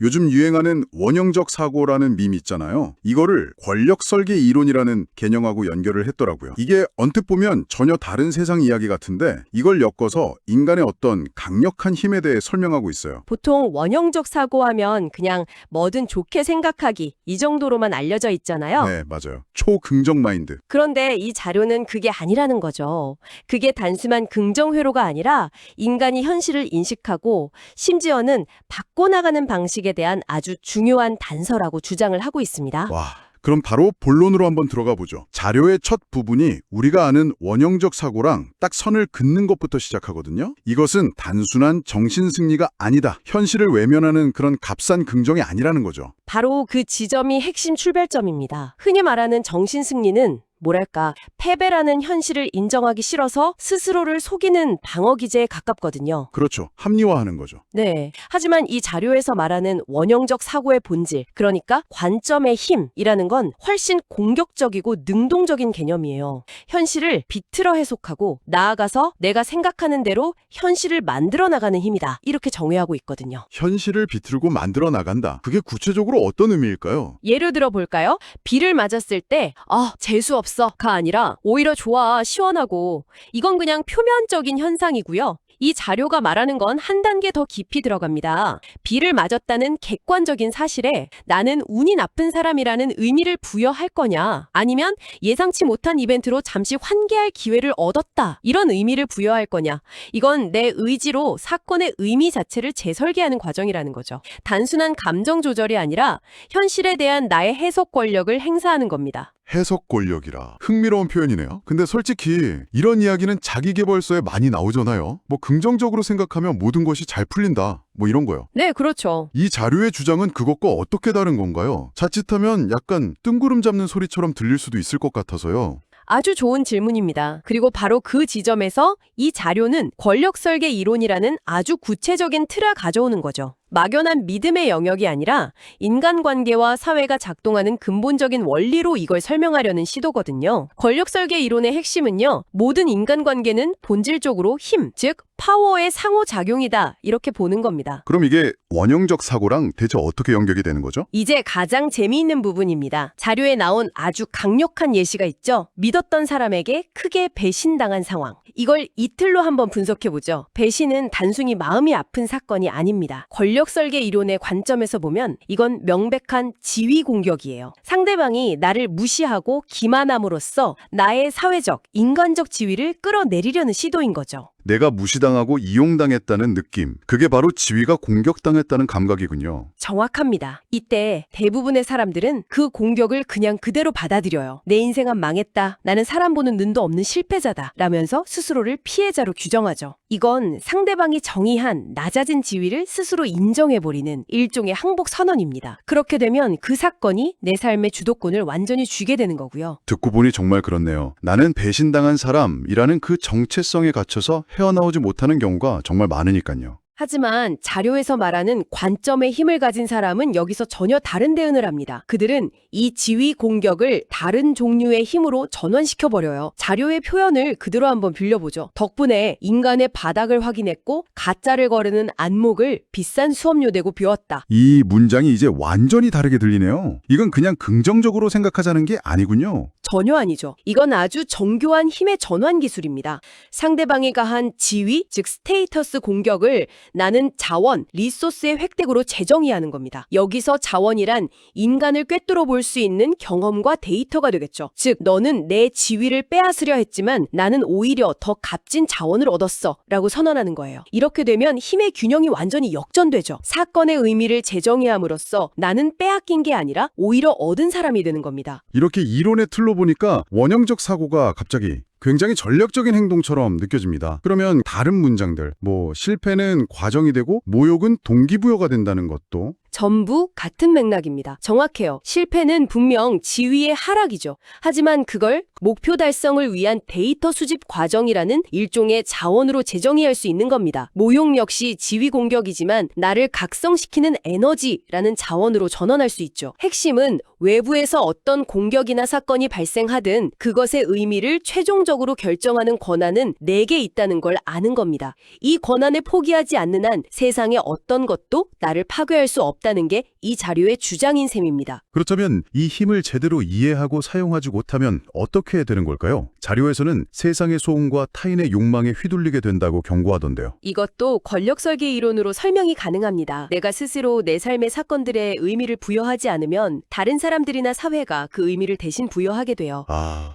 요즘 유행하는 원형적 사고라는 밈 있잖아요. 이거를 권력 설계 이론이라는 개념하고 연결을 했더라고요. 이게 언뜻 보면 전혀 다른 세상 이야기 같은데 이걸 엮어서 인간의 어떤 강력한 힘에 대해 설명하고 있어요. 보통 원형적 사고하면 그냥 뭐든 좋게 생각하기 이 정도로만 알려져 있잖아요. 네, 맞아요. 초긍정 마인드. 그런데 이 자료는 그게 아니라는 거죠. 그게 단순한 긍정회로가 아니라 인간이 현실을 인식하고 심지어는 바꿔나가는 방식에 대한 아주 중요한 단서라고 주장을 하고 있습니다. 와, 그럼 바로 본론으로 한번 들어가 보죠. 자료의 첫 부분이 우리가 아는 원형적 사고랑 딱 선을 긋는 것부터 시작하거든요. 이것은 단순한 정신승리가 아니다. 현실을 외면하는 그런 값싼 긍정이 아니라는 거죠. 바로 그 지점이 핵심 출발점입니다. 흔히 말하는 정신승리는 뭐랄까, 패배라는 현실을 인정하기 싫어서 스스로를 속이는 방어 기제에 가깝거든요. 그렇죠. 합리화하는 거죠. 네. 하지만 이 자료에서 말하는 원형적 사고의 본질, 그러니까 관점의 힘이라는 건 훨씬 공격적이고 능동적인 개념이에요. 현실을 비틀어 해석하고 나아가서 내가 생각하는 대로 현실을 만들어 나가는 힘이다. 이렇게 정의하고 있거든요. 현실을 비틀고 만들어 나간다. 그게 구체적으로 어떤 의미일까요? 예를 들어 볼까요? 비를 맞았을 때 재수 없어가 아니라 오히려 좋아, 시원하고. 이건 그냥 표면적인 현상이고요. 이 자료가 말하는 건 한 단계 더 깊이 들어갑니다. 비를 맞았다는 객관적인 사실에 나는 운이 나쁜 사람이라는 의미를 부여할 거냐, 아니면 예상치 못한 이벤트로 잠시 환기할 기회를 얻었다, 이런 의미를 부여할 거냐. 이건 내 의지로 사건의 의미 자체를 재설계하는 과정이라는 거죠. 단순한 감정 조절이 아니라 현실에 대한 나의 해석 권력을 행사하는 겁니다. 해석 권력이라. 흥미로운 표현이네요. 근데 솔직히 이런 이야기는 자기계발서에 많이 나오잖아요. 뭐 긍정적으로 생각하면 모든 것이 잘 풀린다. 뭐 이런 거요. 네, 그렇죠. 이 자료의 주장은 그것과 어떻게 다른 건가요? 자칫하면 약간 뜬구름 잡는 소리처럼 들릴 수도 있을 것 같아서요. 아주 좋은 질문입니다. 그리고 바로 그 지점에서 이 자료는 권력 설계 이론이라는 아주 구체적인 틀을 가져오는 거죠. 막연한 믿음의 영역이 아니라 인간관계와 사회가 작동하는 근본적인 원리로 이걸 설명하려는 시도거든요. 권력 설계 이론의 핵심은요, 모든 인간관계는 본질적으로 힘, 즉 파워의 상호작용이다, 이렇게 보는 겁니다. 그럼 이게 원형적 사고랑 대체 어떻게 연결이 되는 거죠? 이제 가장 재미있는 부분입니다. 자료에 나온 아주 강력한 예시가 있죠. 믿었던 사람에게 크게 배신당한 상황. 이걸 이틀로 한번 분석해보죠. 배신은 단순히 마음이 아픈 사건이 아닙니다. 권력 설계 이론의 관점에서 보면 이건 명백한 지위 공격이에요. 상대방이 나를 무시하고 기만함으로써 나의 사회적, 인간적 지위를 끌어내리려는 시도인 거죠. 내가 무시당하고 이용당했다는 느낌. 그게 바로 지위가 공격당했다는 감각이군요. 정확합니다. 이때 대부분의 사람들은 그 공격을 그냥 그대로 받아들여요. 내 인생은 망했다. 나는 사람 보는 눈도 없는 실패자다. 라면서 스스로를 피해자로 규정하죠. 이건 상대방이 정의한 낮아진 지위를 스스로 인정해버리는 일종의 항복 선언입니다. 그렇게 되면 그 사건이 내 삶의 주도권을 완전히 쥐게 되는 거고요. 듣고 보니 정말 그렇네요. 나는 배신당한 사람이라는 그 정체성에 갇혀서 헤어나오지 못하는 경우가 정말 많으니까요. 하지만 자료에서 말하는 관점의 힘을 가진 사람은 여기서 전혀 다른 대응을 합니다. 그들은 이 지위 공격을 다른 종류의 힘으로 전환시켜버려요. 자료의 표현을 그대로 한번 빌려보죠. 덕분에 인간의 바닥을 확인했고 가짜를 거르는 안목을 비싼 수업료 내고 배웠다. 이 문장이 이제 완전히 다르게 들리네요. 이건 그냥 긍정적으로 생각하자는 게 아니군요. 전혀 아니죠. 이건 아주 정교한 힘의 전환 기술입니다. 상대방이 가한 지위, 즉 스테이터스 공격을 나는 자원, 리소스의 획득으로 재정의하는 겁니다. 여기서 자원이란 인간을 꿰뚫어 볼 수 있는 경험과 데이터가 되겠죠. 즉, 너는 내 지위를 빼앗으려 했지만 나는 오히려 더 값진 자원을 얻었어 라고 선언하는 거예요. 이렇게 되면 힘의 균형이 완전히 역전되죠. 사건의 의미를 재정의함으로써 나는 빼앗긴 게 아니라 오히려 얻은 사람이 되는 겁니다. 이렇게 이론의 틀로 보니까 원형적 사고가 갑자기 굉장히 전략적인 행동처럼 느껴집니다. 그러면 다른 문장들, 실패는 과정이 되고 모욕은 동기부여가 된다는 것도 전부 같은 맥락입니다. 정확해요. 실패는 분명 지위의 하락이죠. 하지만 그걸 목표 달성을 위한 데이터 수집 과정이라는 일종의 자원으로 재정의할 수 있는 겁니다. 모욕 역시 지위 공격이지만 나를 각성시키는 에너지라는 자원으로 전환할 수 있죠. 핵심은 외부에서 어떤 공격이나 사건이 발생하든 그것의 의미를 최종적으로 수동적으로 결정하는 권한은 내게 있다는 걸 아는 겁니다. 이 권한을 포기하지 않는 한 세상의 어떤 것도 나를 파괴할 수 없다는 게 이 자료의 주장인 셈입니다. 그렇다면 이 힘을 제대로 이해하고 사용하지 못하면 어떻게 되는 걸까요? 자료에서는 세상의 소음과 타인의 욕망에 휘둘리게 된다고 경고하던데요. 이것도 권력 설계 이론으로 설명이 가능합니다. 내가 스스로 내 삶의 사건들에 의미를 부여하지 않으면 다른 사람들이나 사회가 그 의미를 대신 부여하게 돼요.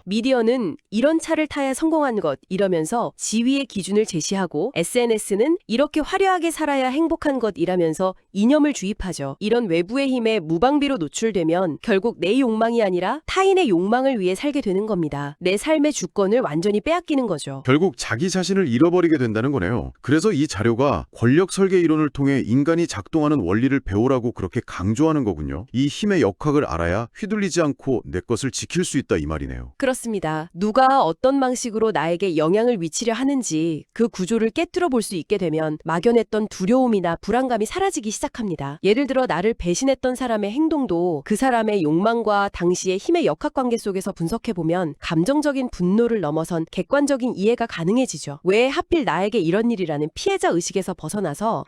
미디어는 이런 차를 타야 성공한 것 이러면서 지위의 기준을 제시하고 SNS는 이렇게 화려하게 살아야 행복한 것 이라면서 이념을 주입하죠. 이런 외부의 힘에 무방비로 노출되면 결국 내 욕망이 아니라 타인의 욕망을 위해 살게 되는 겁니다. 내 삶의 주권을 완전히 빼앗기는 거죠. 결국 자기 자신을 잃어버리게 된다는 거네요. 그래서 이 자료가 권력 설계 이론을 통해 인간이 작동하는 원리를 배우라고 그렇게 강조하는 거군요. 이 힘의 역학을 알아야 휘둘리지 않고 내 것을 지킬 수 있다 이 말이네요. 그렇습니다. 누가 어떤 방식으로 나에게 영향을 미치려 하는지 그 구조를 깨뜨려 볼 수 있게 되면 막연했던 두려움이나 불안감이 사라지기 시작합니다. 예를 들어 나를 배신했던 사람의 행동도 그 사람의 욕망과 당시의 힘의 역학관계 속에서 분석해보면 감정적인 분노를 넘어선 객관적인 이해가 가능해지죠. 왜 하필 나에게 이런 일이라는 피해자 의식에서 벗어나서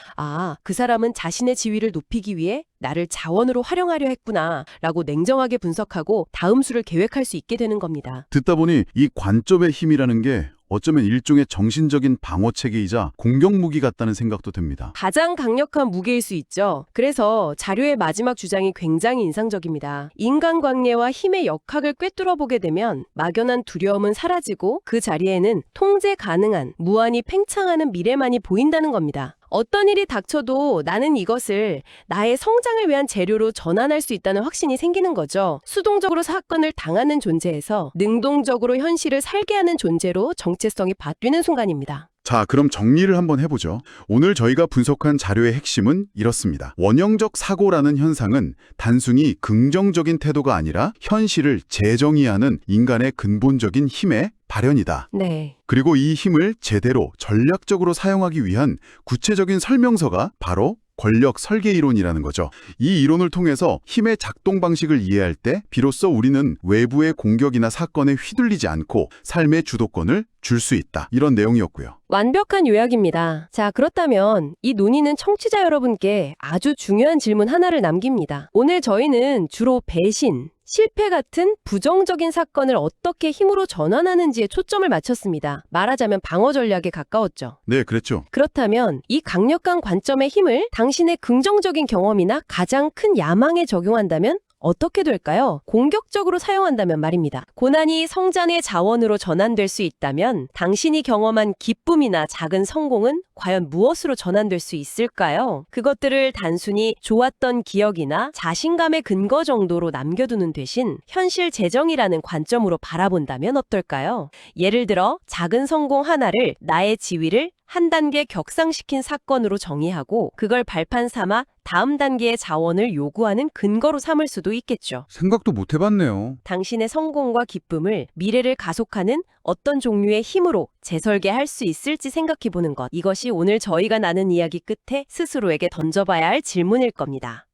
그 사람은 자신의 지위를 높이기 위해 나를 자원으로 활용하려 했구나 라고 냉정하게 분석하고 다음 수를 계획할 수 있게 되는 겁니다. 듣다 보니 이 관점의 힘이라는 게 어쩌면 일종의 정신적인 방어체계이자 공격무기 같다는 생각도 듭니다. 가장 강력한 무게일 수 있죠. 그래서 자료의 마지막 주장이 굉장히 인상적입니다. 인간관계와 힘의 역학을 꿰뚫어 보게 되면 막연한 두려움은 사라지고 그 자리에는 통제 가능한 무한히 팽창하는 미래만이 보인다는 겁니다. 어떤 일이 닥쳐도 나는 이것을 나의 성장을 위한 재료로 전환할 수 있다는 확신이 생기는 거죠. 수동적으로 사건을 당하는 존재에서 능동적으로 현실을 살게 하는 존재로 정체성이 바뀌는 순간입니다. 자, 그럼 정리를 한번 해보죠. 오늘 저희가 분석한 자료의 핵심은 이렇습니다. 원형적 사고라는 현상은 단순히 긍정적인 태도가 아니라 현실을 재정의하는 인간의 근본적인 힘의 발현이다. 네. 그리고 이 힘을 제대로 전략적으로 사용하기 위한 구체적인 설명서가 바로 권력 설계 이론이라는 거죠. 이 이론을 통해서 힘의 작동 방식을 이해할 때 비로소 우리는 외부의 공격이나 사건에 휘둘리지 않고 삶의 주도권을 줄 수 있다. 이런 내용이었고요. 완벽한 요약입니다. 자, 그렇다면 이 논의는 청취자 여러분께 아주 중요한 질문 하나를 남깁니다. 오늘 저희는 주로 배신, 실패 같은 부정적인 사건을 어떻게 힘으로 전환하는지에 초점을 맞췄습니다. 말하자면 방어 전략에 가까웠죠. 네, 그랬죠. 그렇다면 이 강력한 관점의 힘을 당신의 긍정적인 경험이나 가장 큰 야망에 적용한다면 어떻게 될까요? 공격적으로 사용한다면 말입니다. 고난이 성장의 자원으로 전환될 수 있다면 당신이 경험한 기쁨이나 작은 성공은 과연 무엇으로 전환될 수 있을까요? 그것들을 단순히 좋았던 기억이나 자신감의 근거 정도로 남겨두는 대신 현실 재정이라는 관점으로 바라본다면 어떨까요? 예를 들어 작은 성공 하나를 나의 지위를 한 단계 격상시킨 사건으로 정의하고 그걸 발판 삼아 다음 단계의 자원을 요구하는 근거로 삼을 수도 있겠죠. 생각도 못 해봤네요. 당신의 성공과 기쁨을 미래를 가속하는 어떤 종류의 힘으로 재설계할 수 있을지 생각해보는 것. 이것이 오늘 저희가 나눈 이야기 끝에 스스로에게 던져봐야 할 질문일 겁니다.